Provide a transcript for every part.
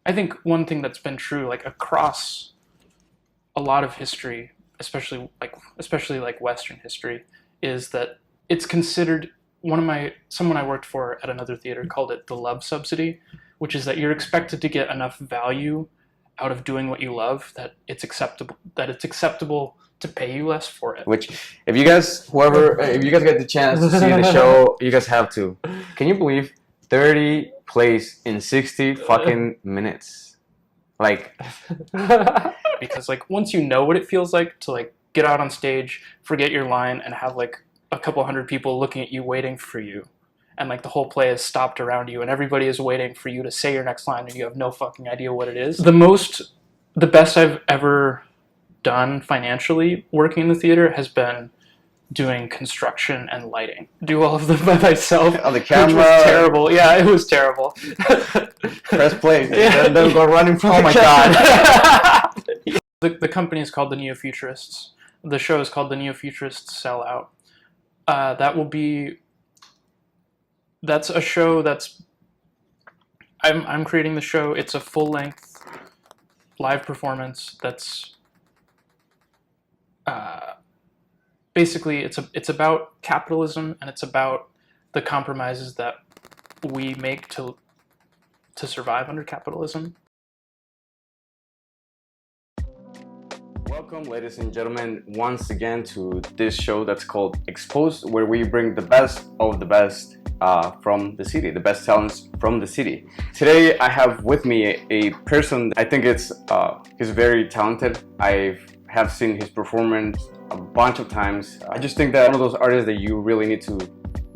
I think one thing that's been true, like across a lot of history, especially like Western history, is that it's considered someone I worked for at another theater called it the love subsidy, which is that you're expected to get enough value out of doing what you love that it's acceptable to pay you less for it. Which, if you guys get the chance to see the show, you guys have to. Can you believe 30 plays in 60 fucking minutes? Like, because like once you know what it feels like to like get out on stage, forget your line, and have like a couple hundred people looking at you waiting for you, and like the whole play is stopped around you and everybody is waiting for you to say your next line and you have no fucking idea what it is. The best I've ever done financially working in the theater has been doing construction and lighting. Do all of them by myself. On the camera. Which was terrible. Yeah, it was terrible. Press play. Yeah. Don't go running from oh my god. The company is called the Neo-Futurists. The show is called the Neo-Futurists Sell Out. That's a show that's I'm creating the show. It's a full-length live performance that's basically it's about capitalism, and it's about the compromises that we make to survive under capitalism. Welcome, ladies and gentlemen, once again to this show that's called Xpossed, where we bring the best of the best from the city, the best talents from the city. Today I have with me a person. I think he's very talented. I have seen his performance a bunch of times. I just think that one of those artists that you really need to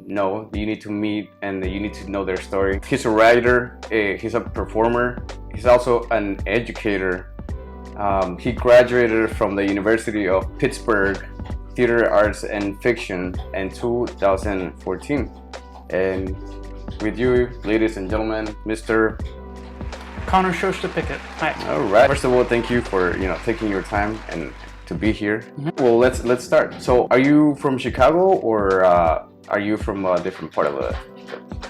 know, you need to meet, and you need to know their story. He's a writer, he's a performer, he's also an educator. He graduated from the University of Pittsburgh Theater Arts and Fiction in 2014. And with you, ladies and gentlemen, Mr. Connor Shioshita Pickett. Hi. All right. First of all, thank you for taking your time and to be here. Mm-hmm. Well, let's start. So, are you from Chicago, or are you from a different part of the?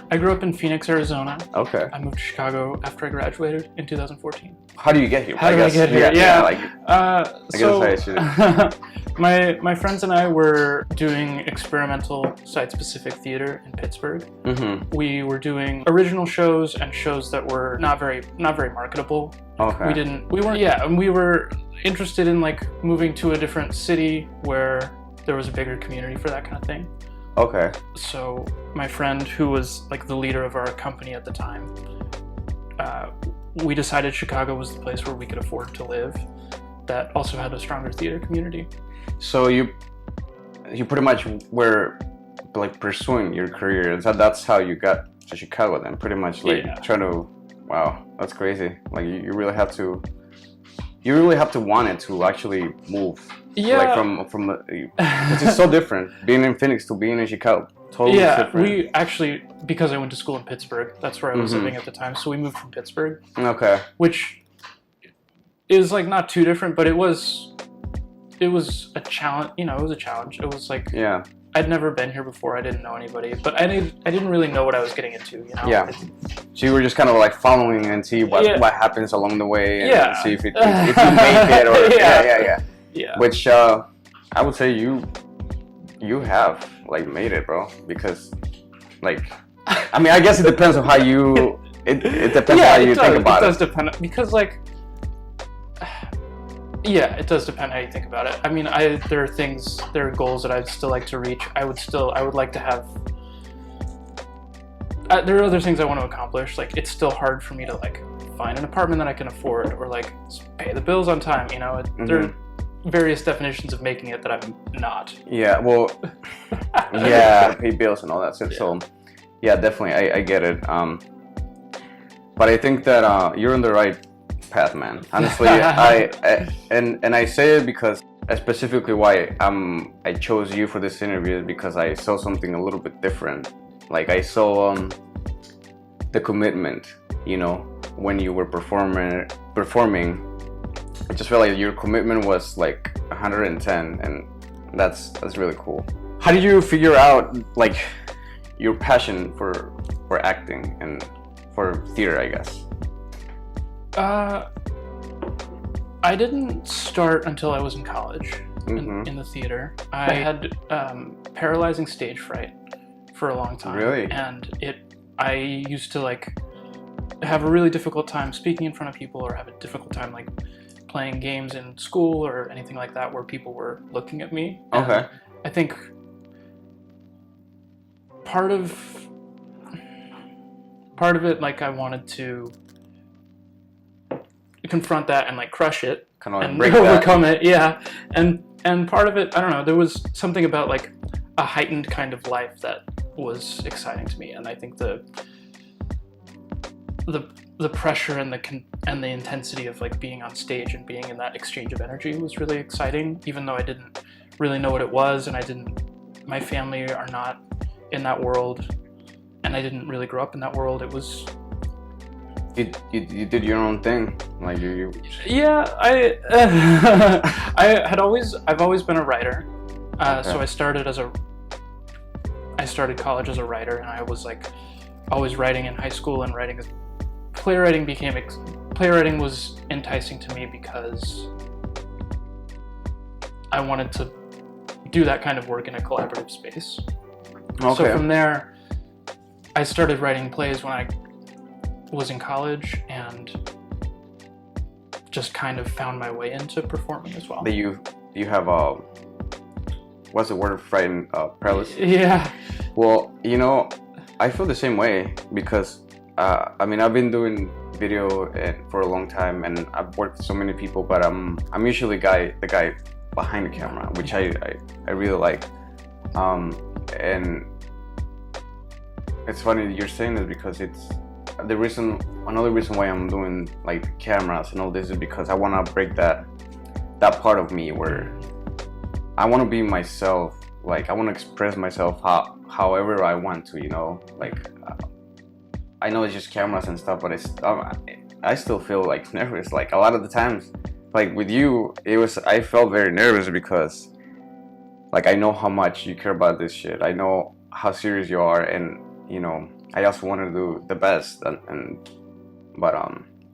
I grew up in Phoenix, Arizona. Okay. I moved to Chicago after I graduated in 2014. How do you get here? How did I get here? Yeah. My friends and I were doing experimental site-specific theater in Pittsburgh. Mm-hmm. We were doing original shows and shows that were not very marketable. Okay. We were interested in like moving to a different city where there was a bigger community for that kind of thing. Okay. So my friend, who was like the leader of our company at the time, we decided Chicago was the place where we could afford to live, that also had a stronger theater community. So you pretty much were like pursuing your career. That's how you got to Chicago then, pretty much like trying to. Wow, that's crazy. Like you really have to want it to actually move. Yeah. Like from which is so different, being in Phoenix to being in Chicago. Totally different. We actually, because I went to school in Pittsburgh, that's where I was living at the time, so we moved from Pittsburgh. Okay. Which is like not too different, but it was a challenge. It was a challenge. It was like, yeah, I'd never been here before. I didn't know anybody, but I didn't really know what I was getting into. Yeah. So you were just kind of like following and see what happens along the way, and see if you make it or yeah. Which I would say you have like made it, bro. Because like, I mean, I guess it depends on how you. It depends on how you think about it. It does depend, because like. Yeah, it does depend how you think about it. I mean, there are goals that I'd still like to reach. I would like to have. There are other things I want to accomplish. Like, it's still hard for me to like find an apartment that I can afford, or like pay the bills on time. There are various definitions of making it that I'm not. Yeah, well, yeah, pay bills and all that stuff. Yeah. So, yeah, definitely, I get it. But I think that you're on the right path, man. Honestly, I say it because specifically why I chose you for this interview is because I saw something a little bit different. Like I saw the commitment, when you were performing. I just felt like your commitment was like 110, and that's really cool. How did you figure out like your passion for acting and for theater, I guess? Uh, I didn't start until I was in college in the theater. I had paralyzing stage fright for a long time. Really? And I used to like have a really difficult time speaking in front of people, or have a difficult time like playing games in school or anything like that where people were looking at me. And Okay. I think part of it, like, I wanted to confront that and like crush it Kind of like and break overcome it. Yeah. And part of it, I don't know, there was something about like a heightened kind of life that was exciting to me. And I think the pressure and the intensity of like being on stage and being in that exchange of energy was really exciting, even though I didn't really know what it was, and my family are not in that world, and I didn't really grow up in that world. It was You did your own thing, like you. Yeah, I've always been a writer. So I started college as a writer, and I was like always writing in high school, and playwriting was enticing to me because I wanted to do that kind of work in a collaborative space. Okay. So from there, I started writing plays when I was in college, and just kind of found my way into performing as well. But you have what's the word? Frightened paralysis. Yeah. Well, you know, I feel the same way because I mean, I've been doing video for a long time, and I've worked with so many people, but I'm usually the guy behind the camera, which I really like. And it's funny you're saying this because it's another reason why I'm doing like the cameras and all this is because I want to break that part of me where I want to be myself. Like, I want to express myself however I want to, you know. Like, I know it's just cameras and stuff, but I still feel like nervous. Like, a lot of the times, like with you, I felt very nervous because, like, I know how much you care about this shit. I know how serious you are, and you know, I also want to do the best. But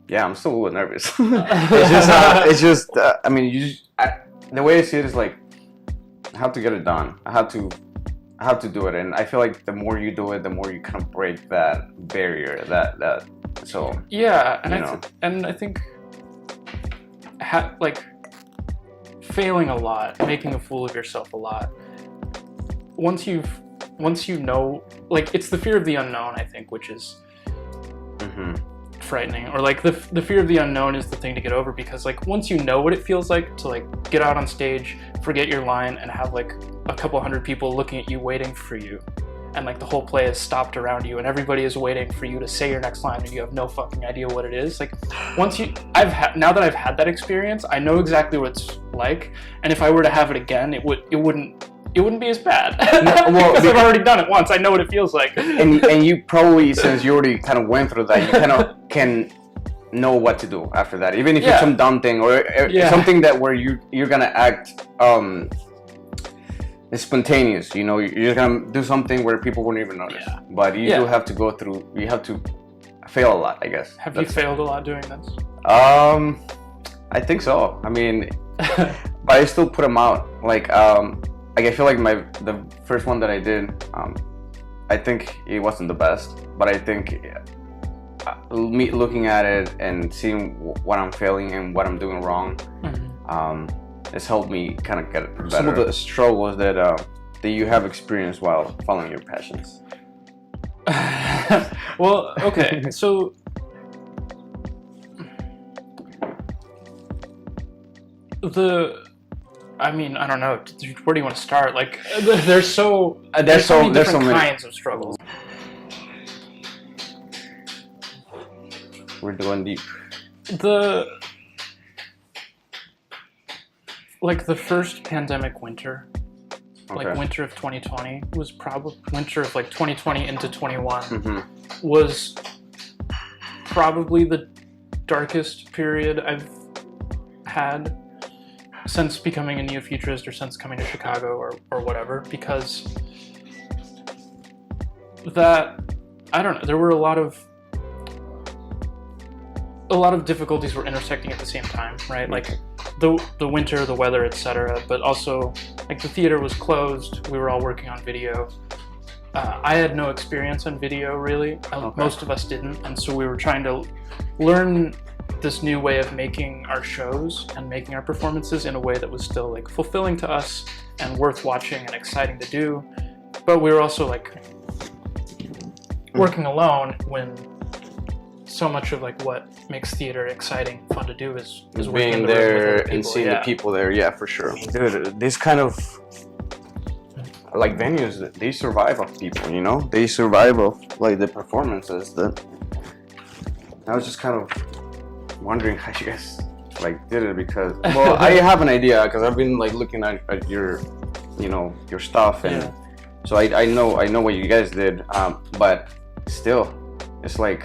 yeah, I'm still a little nervous. It's just. I mean, the way I see it is like, I have to get it done. I have to do it, and I feel like the more you do it, the more you kind of break that barrier. So yeah, and I think like failing a lot, making a fool of yourself a lot. Once you know, like, it's the fear of the unknown, I think, which is frightening, or like the fear of the unknown is the thing to get over, because like once you know what it feels like to like get out on stage, forget your line, and have like a couple hundred people looking at you waiting for you, and like the whole play is stopped around you and everybody is waiting for you to say your next line and you have no fucking idea what it is. Like, now that I've had that experience, I know exactly what it's like, and if I were to have it again, it wouldn't be as bad. Well, because I've already done it once. I know what it feels like. And you probably, since you already kind of went through that, you kind of can know what to do after that. Even if it's some dumb thing or something that where you're gonna act spontaneous. You know, you're gonna do something where people won't even notice. Yeah. But you do have to go through. You have to fail a lot, I guess. Have you failed a lot doing this? I think so. I mean, but I still put them out. Like I feel like the first one that I did, I think it wasn't the best, but I think me looking at it and seeing what I'm failing and what I'm doing wrong, it's helped me kind of get better. Some of the struggles that you have experienced while following your passions. Well, okay, so I mean, I don't know. Where do you want to start? Like, there's so many different kinds of struggles. We're going deep. The first pandemic winter, like winter of 2020, was probably winter of like 2020 into 21 was probably the darkest period I've had since becoming a neo-futurist, or since coming to Chicago, or whatever, because I don't know, there were a lot of a lot of difficulties were intersecting at the same time, right? Like the winter, the weather, etc. But also, like the theater was closed. We were all working on video. I had no experience in video really. Most of us didn't, and so we were trying to learn this new way of making our shows and making our performances in a way that was still like fulfilling to us and worth watching and exciting to do. But we were also like working alone when so much of like what makes theater exciting, fun to do is being there and seeing the people there. Yeah, for sure. Dude, this kind of like venues, they survive off people, you know? They survive off like the performances. That I was just kind of wondering how you guys like did it, because well, I have an idea because I've been like looking at your, you know, your stuff, and so I know what you guys did, but still, it's like,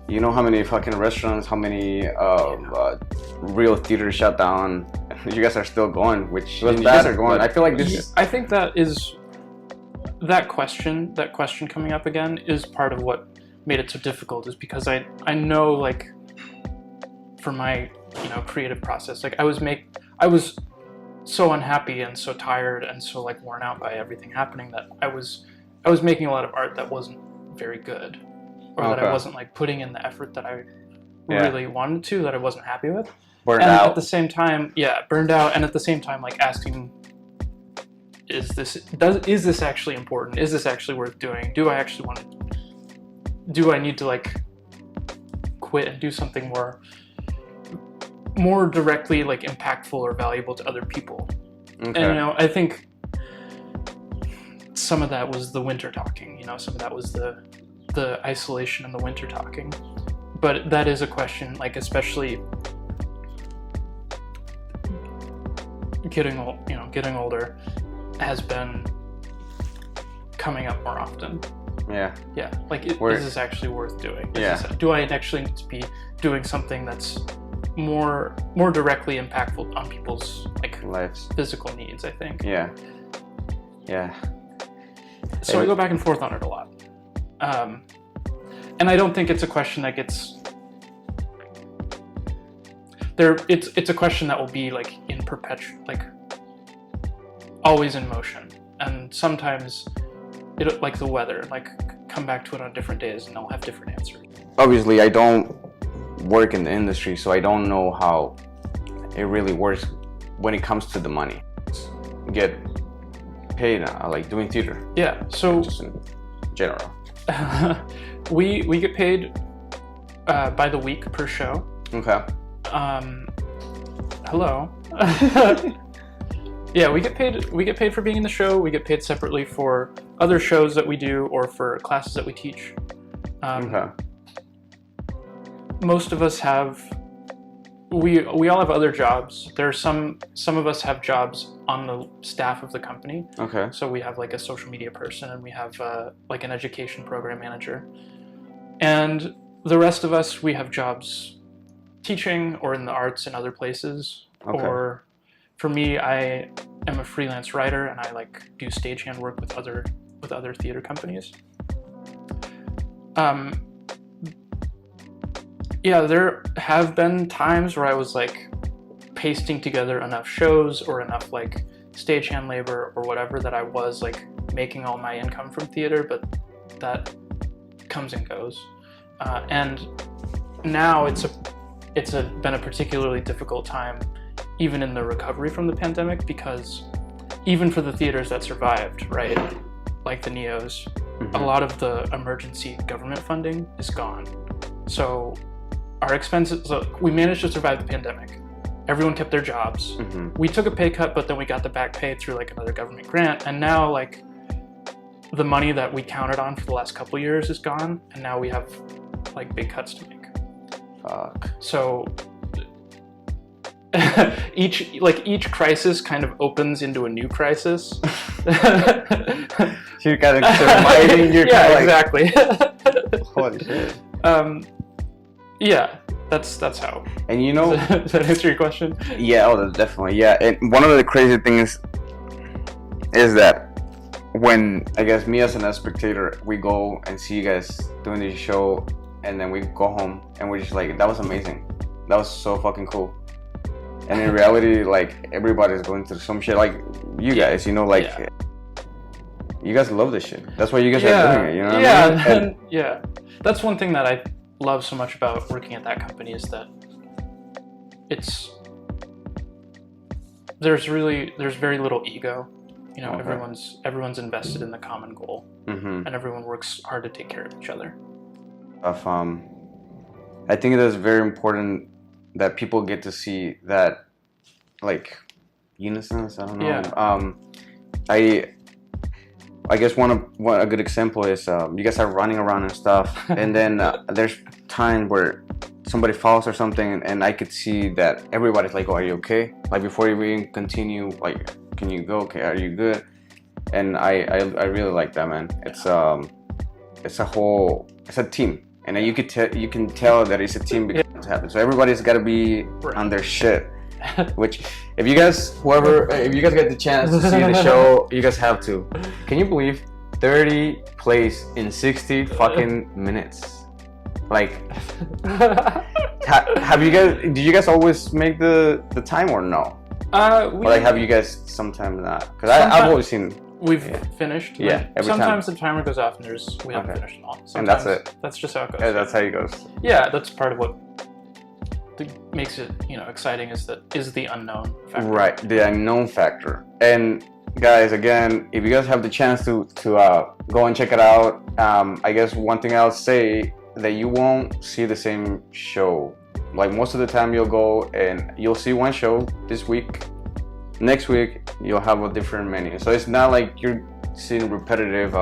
you know how many fucking restaurants, how many real theaters shut down. You guys are still going, which you guys are going. I feel like this. I think that question coming up again is part of what made it so difficult. Is because I know, like, for my creative process, like I was so unhappy and so tired and so like worn out by everything happening that I was making a lot of art that wasn't very good, or that I wasn't like putting in the effort that I really wanted to, that I wasn't happy with. Burned out. At the same time, burned out, and at the same time, like asking, is this actually important? Is this actually worth doing? Do I actually want to? Do I need to like quit and do something more directly like impactful or valuable to other people? Okay. And I think some of that was the winter talking. Some of that was the isolation and the winter talking. But that is a question, like especially getting older has been coming up more often. Yeah. Like, is this actually worth doing? Do I actually need to be doing something that's more directly impactful on people's like lives, physical needs? I think. Yeah. So I go back and forth on it a lot, and I don't think it's a question that gets there. It's a question that will be like in like always in motion, and sometimes it, like the weather, like come back to it on different days and they'll have different answers. Obviously, I don't work in the industry, so I don't know how it really works when it comes to the money. Get paid like doing theater. Yeah. So just in general, we get paid by the week per show. Okay. Hello. Yeah, we get paid for being in the show. We get paid separately for other shows that we do or for classes that we teach. Okay. Most of us have. We all have other jobs. There are some of us have jobs on the staff of the company. Okay. So we have like a social media person, and we have like an education program manager, and the rest of us, we have jobs teaching or in the arts in other places. Okay. Or for me, I am a freelance writer, and I like do stagehand work with other theater companies. Yeah, there have been times where I was like pasting together enough shows or enough like stagehand labor or whatever that I was like making all my income from theater, but that comes and goes. And now it's been a particularly difficult time, even in the recovery from the pandemic, because even for the theaters that survived, right, like the Neos, a lot of the emergency government funding is gone. So our expenses, we managed to survive the pandemic. Everyone kept their jobs. We took a pay cut, but then we got the back pay through like another government grant. And now like the money that we counted on for the last couple of years is gone. And now we have like big cuts to make. Fuck. So each crisis kind of opens into a new crisis. So you're kind of surviving. Yeah, exactly. Holy shit. Yeah, that's how. And you know, does that answer your question? Yeah, definitely. Yeah, and one of the crazy things is that when I guess me as a spectator, we go and see you guys doing this show, and then we go home and we're just like, that was amazing. That was so fucking cool. And in reality, like, everybody's going through some shit. Like, you guys, you know, like, you guys love this shit. That's why you guys are doing it, you know what I mean? Yeah. That's one thing that I love so much about working at that company is that there's very little ego. You know, everyone's invested in the common goal, and everyone works hard to take care of each other. I think it is very important that people get to see that, like, unison. I don't know. Yeah. I guess a good example is you guys are running around and stuff, and then there's time where somebody falls or something, and I could see that everybody's like, "Oh, are you okay?" Like, before you even continue, like, "Can you go? Okay, are you good?" And I really like that, man. It's a team, and you can tell that it's a team because it happens. So everybody's got to be on their shit. Which, if you guys get the chance to see the show, you guys have to. Can you believe 30 plays in 60 fucking minutes? Like, did you guys always make the time or no? Or like, have you guys sometimes not? Because I've always seen. We've finished. Yeah, sometimes the timer goes off and we haven't finished it all. Sometimes, and that's it. That's just how it goes. Yeah, that's how it goes. Yeah, that's part of what makes it, exciting is the unknown factor. Right, the unknown factor. And guys, again, if you guys have the chance to go and check it out, I guess one thing I'll say that you won't see the same show. Like, most of the time you'll go and you'll see one show this week. Next week you'll have a different menu. So it's not like you're seeing repetitive.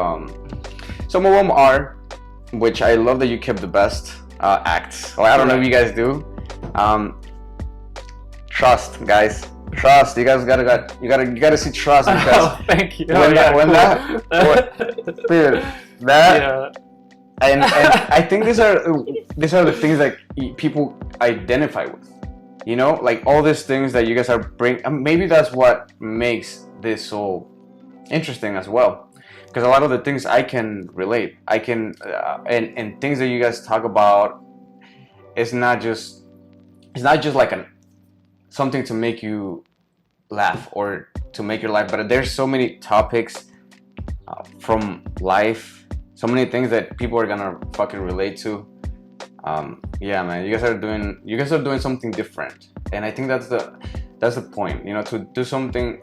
Some of them are, which I love that you kept the best acts. Well, I don't know if you guys do. Trust, guys. Trust. You guys gotta see Trust because. Oh, thank you. Dude, that. And I think these are the things that people identify with. You know, like all these things that you guys are bringing. Maybe that's what makes this so interesting as well. Because a lot of the things I can relate. And things that you guys talk about. It's not just like something to make you laugh or to make your life better. There's so many topics from life, so many things that people are gonna fucking relate to. Yeah, man, you guys are doing something different, and I think that's the point. To do something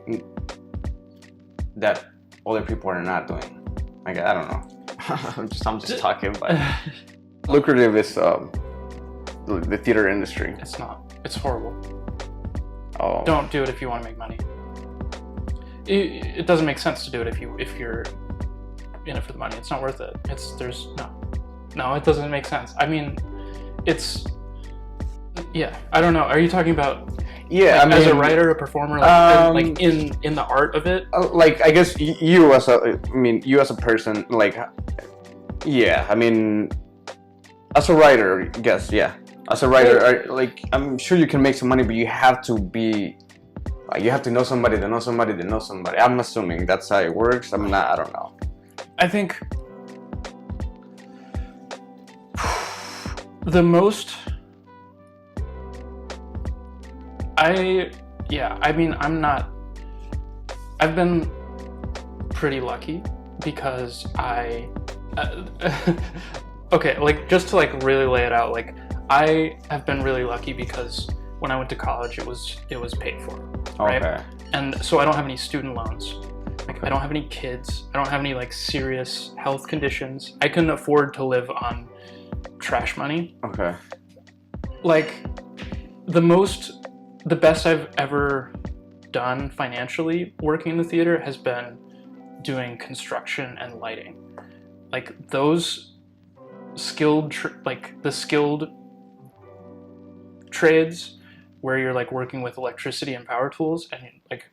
that other people are not doing. Like, I don't know. I'm just talking, but lucrative is the theater industry. It's not. It's horrible. Oh. Don't do it if you want to make money. It doesn't make sense to do it if you're in it for the money. It's not worth it. No, it doesn't make sense. I mean, I don't know. Are you talking about as a writer, a performer, like in the art of it? Like, I guess you as a person, like, yeah, I mean, as a writer, I guess, yeah. As a writer, like, I'm sure you can make some money, but you have to be, like, you have to know somebody that knows somebody that knows somebody. I'm assuming that's how it works. I don't know. I think the most, I've been pretty lucky because okay, like, just to like really lay it out, like, I have been really lucky because when I went to college, it was paid for, right? Okay. And so I don't have any student loans. Like, I don't have any kids. I don't have any like serious health conditions. I can afford to live on trash money. Okay. Like, the best I've ever done financially working in the theater has been doing construction and lighting. Like, those skilled trades where you're like working with electricity and power tools and like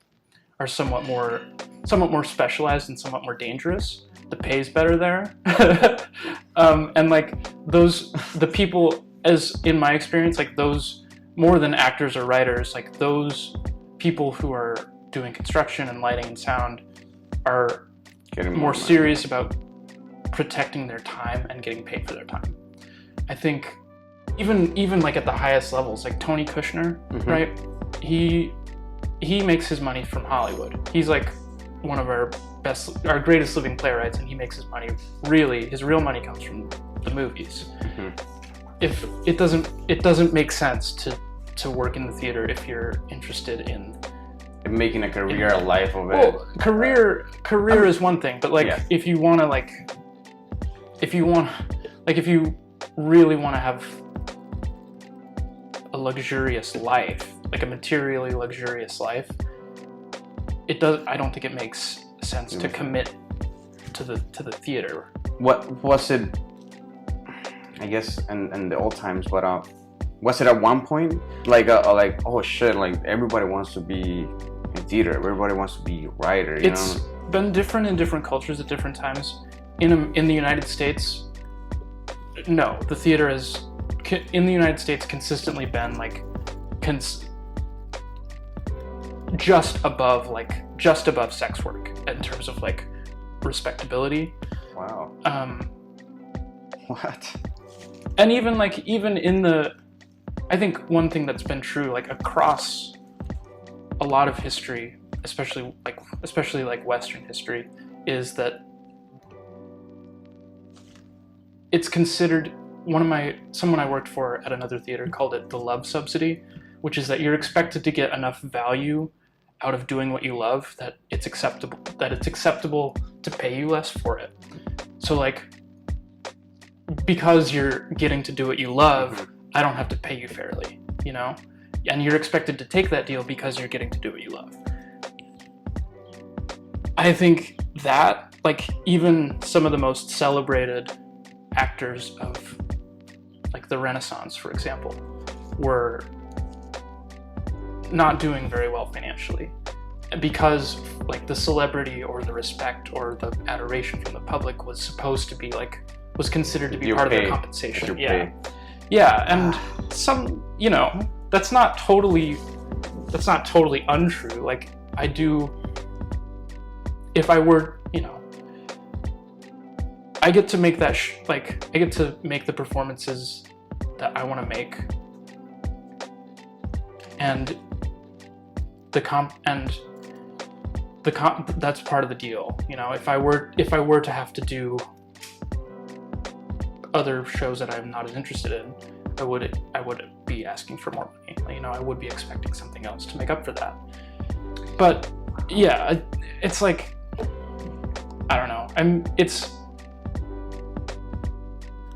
are somewhat more specialized and somewhat more dangerous. The pay's better there. And like the people, as in my experience, like those, more than actors or writers, like those people who are doing construction and lighting and sound are getting more serious about protecting their time and getting paid for their time. I think even like at the highest levels, like Tony Kushner, right? He makes his money from Hollywood. He's like one of our greatest living playwrights, and he makes his money, his real money comes from the movies. If it doesn't make sense to work in the theater if you're interested in making a career, a life of it. Well, career is one thing, but like if you really want to have a luxurious life, like a materially luxurious life, I don't think it makes sense to commit to the theater. What was it, I guess, in the old times, but was it at one point like oh shit, like everybody wants to be in theater, everybody wants to be a writer, It's been different in different cultures at different times. In the United States, no, the theater has in the United States consistently been like just above sex work in terms of like respectability. Wow. What? And even in the, I think one thing that's been true like across a lot of history, especially like Western history, is that it's considered, someone I worked for at another theater called it the love subsidy, which is that you're expected to get enough value out of doing what you love that it's acceptable to pay you less for it. So like, because you're getting to do what you love, I don't have to pay you fairly, and you're expected to take that deal because you're getting to do what you love. I think that like even some of the most celebrated actors of like the Renaissance, for example, were not doing very well financially because like the celebrity or the respect or the adoration from the public was supposed to be like, was considered to be part of their compensation. Yeah, and some, that's not totally untrue. Like I do, if I were, I get to make that I get to make the performances that I want to make, and that's part of the deal. If I were to have to do other shows that I'm not as interested in, I would be asking for more money. I would be expecting something else to make up for that. But yeah, it's like, I don't know.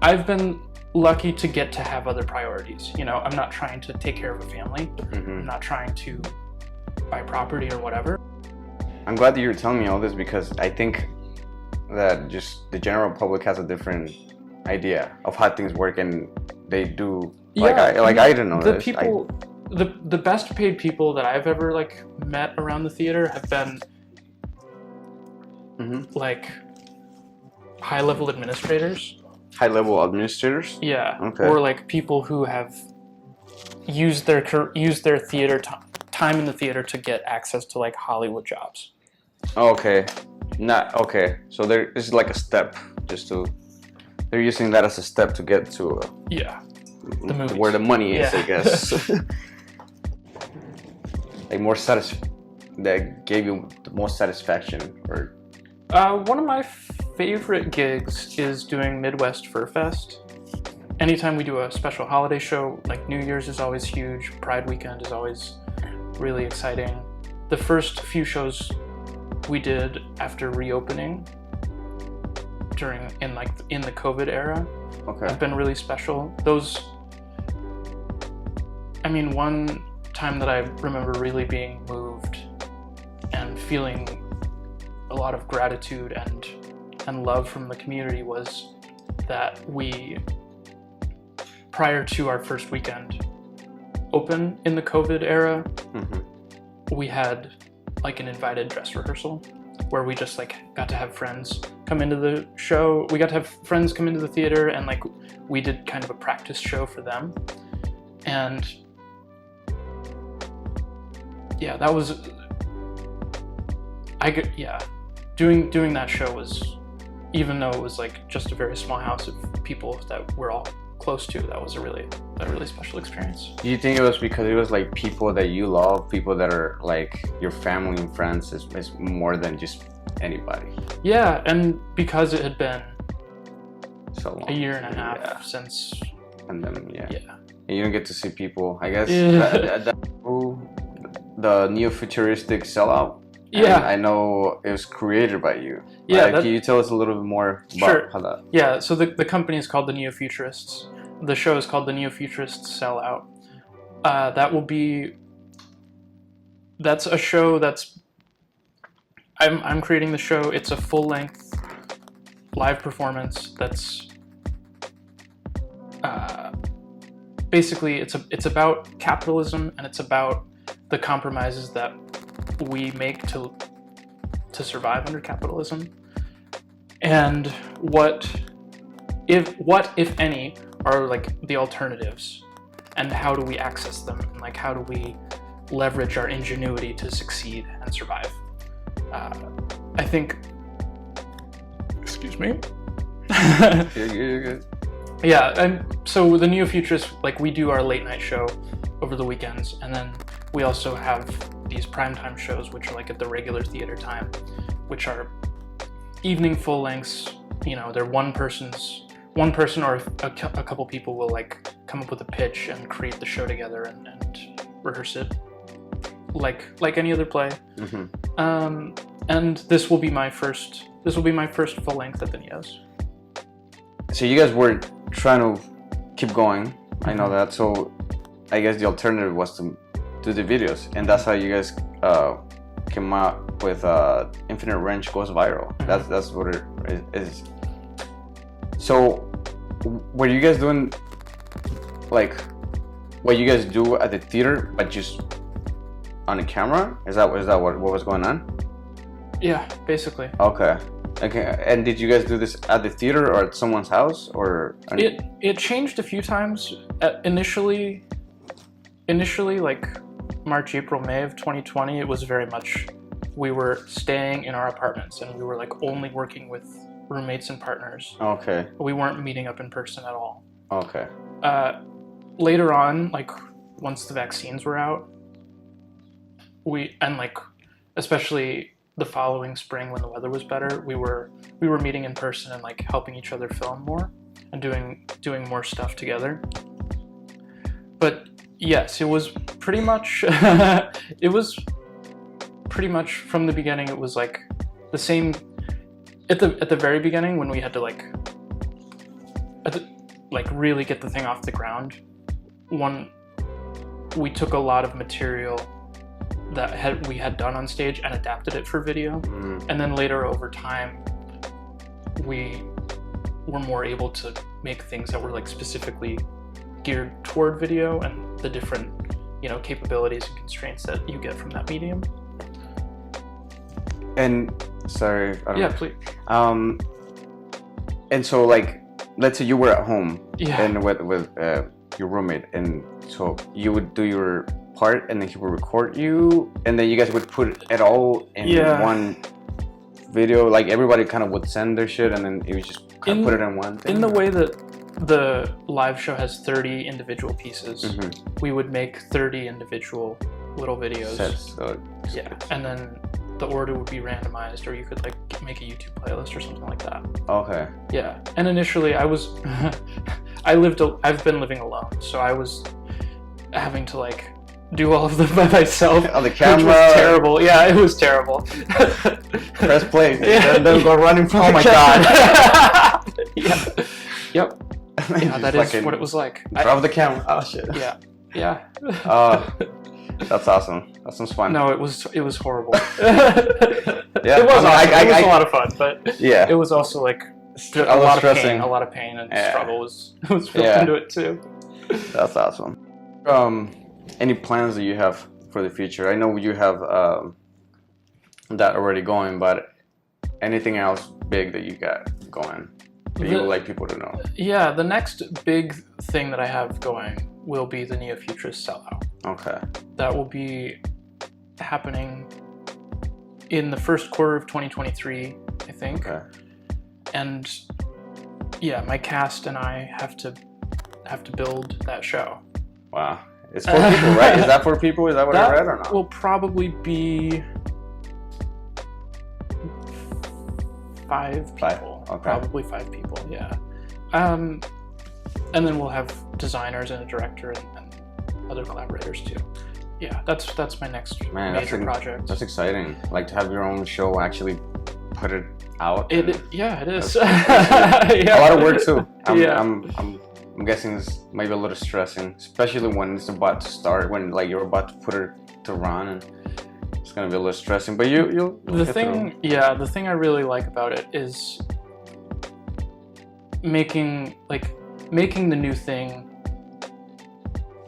I've been lucky to get to have other priorities. I'm not trying to take care of a family. I'm not trying to buy property or whatever. I'm glad that you're telling me all this because I think that just the general public has a different idea of how things work, and they do I don't know the this. People the best paid people that I've ever like met around the theater have been like high-level administrators. High-level administrators? Yeah. Okay. Or like people who have used their theater time in the theater to get access to like Hollywood jobs. Okay. So there is like a step they're using that as a step to get to the movies. Where the money is, I guess. Like that gave you the most satisfaction, or one of my favorite gigs is doing Midwest Fur Fest. Anytime we do a special holiday show, like New Year's is always huge, Pride Weekend is always really exciting. The first few shows we did after reopening in the COVID era have been really special. One time that I remember really being moved and feeling a lot of gratitude and love from the community was that we, prior to our first weekend open in the COVID era, we had like an invited dress rehearsal where we just like got to have friends come into the show. We got to have friends come into the theater, and like we did kind of a practice show for them. And yeah, that was, doing that show was, even though it was like just a very small house of people that were all close to. That was a really special experience. Do you think it was because it was like people that you love, people that are like your family and friends, is more than just anybody? Yeah, and because it had been So long. a year and a half since. And then Yeah. And you don't get to see people. I guess Yeah. the neo-futuristic sellout. Yeah. And I know it was created by you. Yeah. Can you tell us a little bit more about Sure. how that? Yeah. So the company is called the Neo-Futurists. The show is called the Neo-Futurists Sellout. That's a show that's. I'm creating the show. It's a full-length live performance. That's. Basically, it's about capitalism, and it's about the compromises that we make to survive under capitalism, and what if any are like the alternatives, and how do we access them, and like how do we leverage our ingenuity to succeed and survive. I think. Excuse me. You're good. Yeah, and so the Neo-Futurists, like, we do our late night show over the weekends, and then we also have these primetime shows, which are like at the regular theater time, which are evening full lengths. You know, they're one person or a couple people will like come up with a pitch and create the show together and rehearse it like any other play. Mm-hmm. And this will be my first full length at the Neos. So you guys were trying to keep going. I know that. So I guess the alternative was to do the videos, and that's how you guys came out with Infinite Range Goes Viral. Mm-hmm. That's what it is. So were you guys doing like what you guys do at the theater, but just on the camera? Is that what was going on? Yeah, basically. Okay. And did you guys do this at the theater or at someone's house, or? It changed a few times. Initially, like March, April, May of 2020, it was very much we were staying in our apartments and we were like only working with roommates and partners. Okay. We weren't meeting up in person at all. Okay. Later on, like once the vaccines were out, especially the following spring when the weather was better, we were meeting in person and like helping each other film more and doing more stuff together. But yes, it was pretty much from the beginning. It was like the same at the very beginning when we had to really get the thing off the ground. We took a lot of material that we had done on stage and adapted it for video. And then later over time we were more able to make things that were like specifically geared toward video and the different capabilities and constraints that you get from that medium. And sorry, I don't know. Please. And so like let's say you were at home and with your roommate, and so you would do your part and then he would record you, and then you guys would put it all in one video, like everybody kind of would send their shit and then it would just kind of put it in one thing. In the way that the live show has 30 individual pieces, we would make 30 individual little videos. Sets, so and then the order would be randomized, or you could like make a YouTube playlist or something like that. Okay. Yeah, and initially I was I've been living alone, so I was having to like do all of them by myself on the camera. Which was terrible. Yeah, it was terrible. Press play. Then go running from oh my god. Yep. Yeah, that is what it was like. Drop the camera. Oh shit. Yeah. That's awesome. That sounds fun. No, it was horrible. Yeah, it was a lot of fun, but yeah, it was also like a lot of pain and struggle was built into it too. That's awesome. Any plans that you have for the future? I know you have that already going, but anything else big that you got going that you would like people to know? Yeah, the next big thing that I have going will be the Neo-Futurist Sellout. Okay. That will be happening in the first quarter of 2023, I think. Okay. And yeah, my cast and I have to have to build that show. Wow. It's for people, right? Is that for people? Is that what I read or not? Will probably be 5 people. Okay. Probably 5 people, yeah. And then we'll have designers and a director and other collaborators too. Yeah, that's my next major project. That's exciting. Like to have your own show, actually put it out. It is. Yeah. A lot of work too. I'm guessing it's maybe a little stressing, especially when it's about to start, when like you're about to put it to run, and it's gonna be a little stressing. But you'll the thing I really like about it is making the new thing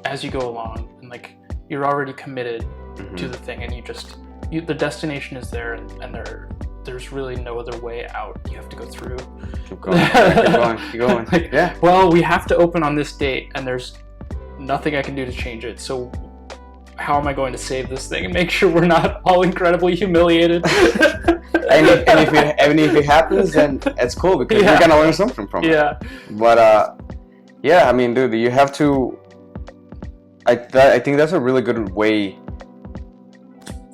as you go along, and like you're already committed to the thing, and the destination is there, and there's really no other way out. You have to go through. Keep going. Keep going. Like, yeah. Well, we have to open on this date, and there's nothing I can do to change it. So how am I going to save this thing and make sure we're not all incredibly humiliated? and if it happens, then it's cool because you're gonna learn something from it. Yeah. But yeah, I mean, dude, you have to. I think that's a really good way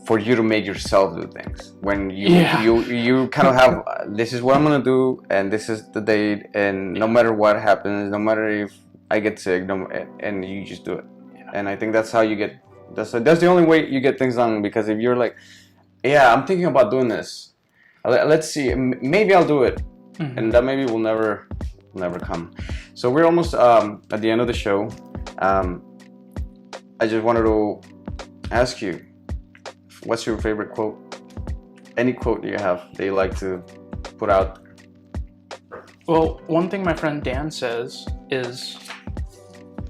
for you to make yourself do things. When you kind of have this is what I'm gonna do, and this is the date, and no matter what happens, no matter if I get sick, and you just do it. Yeah. And I think that's how you get. That's the only way you get things done. Because if you're like, yeah, I'm thinking about doing this. Let's see, maybe I'll do it, and that maybe will never come. So we're almost at the end of the show. I just wanted to ask you, what's your favorite quote? Any quote you have that you like to put out? Well, one thing my friend Dan says is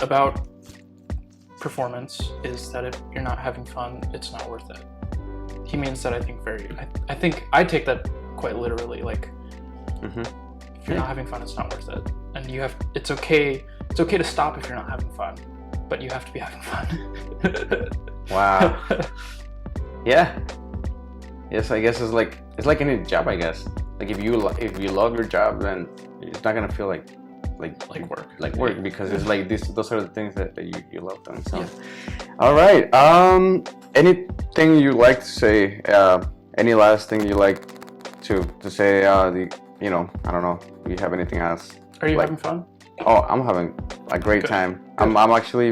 about performance is that if you're not having fun, it's not worth it. He means that I think I take that quite literally. Like, if you're not having fun, it's not worth it. And it's okay to stop if you're not having fun, but you have to be having fun. Wow. Yeah. Yes, I guess it's like any job, I guess. Like if you love your job, then it's not gonna feel like work because it's like those are the things that you love doing. So, all right. Anything you like to say? Any last thing you like to say? I don't know. Do you have anything else? Are you having fun? Oh, I'm having a great time. I'm actually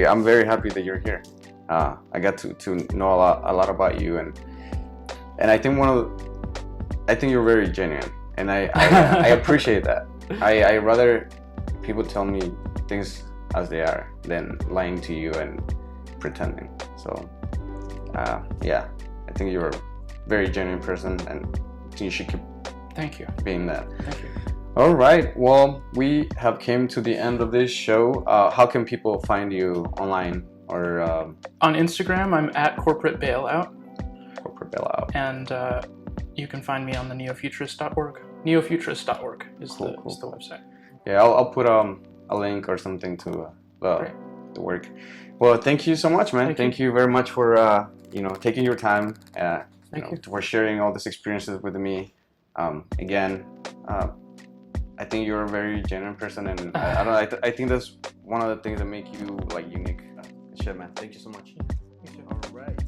I'm very happy that you're here. I got to know a lot about you, and I think you're very genuine, and I appreciate that. I rather people tell me things as they are than lying to you and pretending. So yeah, I think you're a very genuine person, and I think you should keep being that. Thank you. All right, well, we have came to the end of this show. How can people find you online? Or on Instagram, I'm at Corporate Bailout. Corporate Bailout. And you can find me on the neofuturist.org. Neofuturist.org is the website. Yeah, I'll put a link or something to the work. Well, thank you so much, man. Thank you very much for taking your time. For sharing all these experiences with me. Again, I think you're a very genuine person, and I think that's one of the things that make you like unique. Shit, man. Thank you so much. You too. All right.